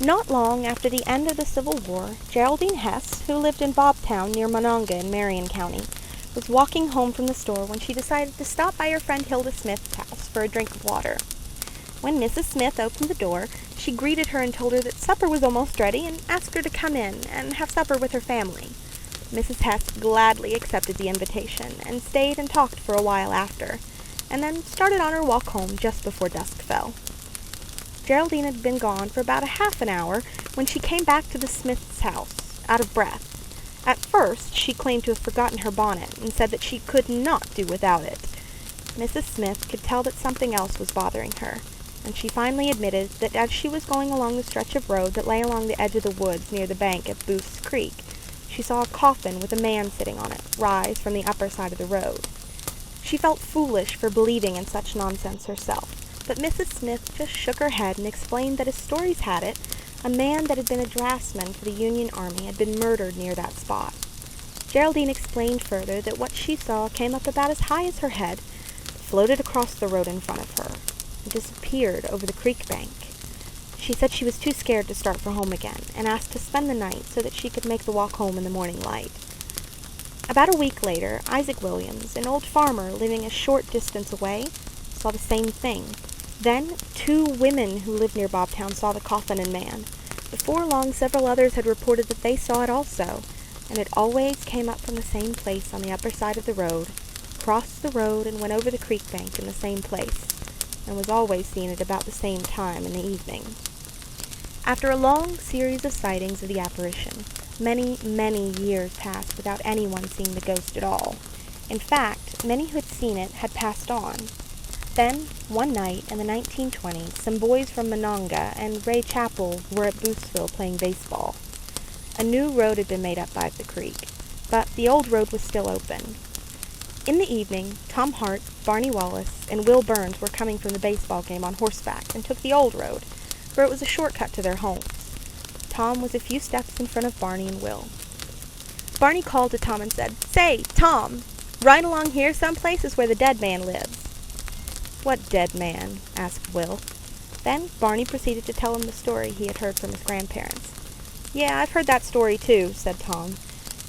Not long after the end of the Civil War, Geraldine Hess, who lived in Bobtown near Monongah in Marion County, was walking home from the store when she decided to stop by her friend Hilda Smith's house for a drink of water. When Mrs. Smith opened the door, she greeted her and told her that supper was almost ready and asked her to come in and have supper with her family. Mrs. Hess gladly accepted the invitation and stayed and talked for a while after, and then started on her walk home just before dusk fell. Geraldine had been gone for about a half an hour when she came back to the Smiths' house, out of breath. At first, she claimed to have forgotten her bonnet and said that she could not do without it. Mrs. Smith could tell that something else was bothering her, and she finally admitted that as she was going along the stretch of road that lay along the edge of the woods near the bank at Booth's Creek, she saw a coffin with a man sitting on it rise from the upper side of the road. She felt foolish for believing in such nonsense herself, but Mrs. Smith just shook her head and explained that as stories had it, a man that had been a draftsman for the Union Army had been murdered near that spot. Geraldine explained further that what she saw came up about as high as her head, floated across the road in front of her, and disappeared over the creek bank. She said she was too scared to start for home again, and asked to spend the night so that she could make the walk home in the morning light. About a week later, Isaac Williams, an old farmer living a short distance away, saw the same thing. Then, 2 women who lived near Bobtown saw the coffin and man. Before long, several others had reported that they saw it also, and it always came up from the same place on the upper side of the road, crossed the road and went over the creek bank in the same place, and was always seen at about the same time in the evening. After a long series of sightings of the apparition, many, many years passed without anyone seeing the ghost at all. In fact, many who had seen it had passed on. Then, one night in the 1920s, some boys from Monongah and Ray Chapel were at Boothsville playing baseball. A new road had been made up by the creek, but the old road was still open. In the evening, Tom Hart, Barney Wallace, and Will Burns were coming from the baseball game on horseback and took the old road, for it was a shortcut to their homes. Tom was a few steps in front of Barney and Will. Barney called to Tom and said, "Say, Tom, right along here someplace is where the dead man lives." "What dead man?" asked Will. Then Barney proceeded to tell him the story he had heard from his grandparents. "Yeah, I've heard that story too," said Tom.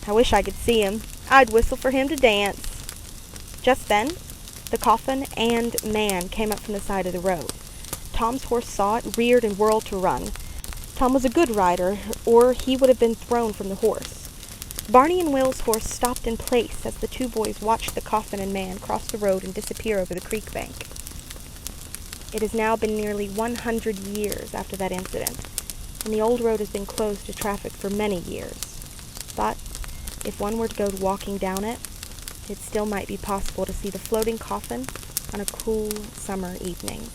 "I wish I could see him. I'd whistle for him to dance." Just then, the coffin and man came up from the side of the road. Tom's horse saw it, reared, and whirled to run. Tom was a good rider, or he would have been thrown from the horse. Barney and Will's horse stopped in place as the 2 boys watched the coffin and man cross the road and disappear over the creek bank. It has now been nearly 100 years after that incident, and the old road has been closed to traffic for many years. But if one were to go walking down it, it still might be possible to see the floating coffin on a cool summer evening.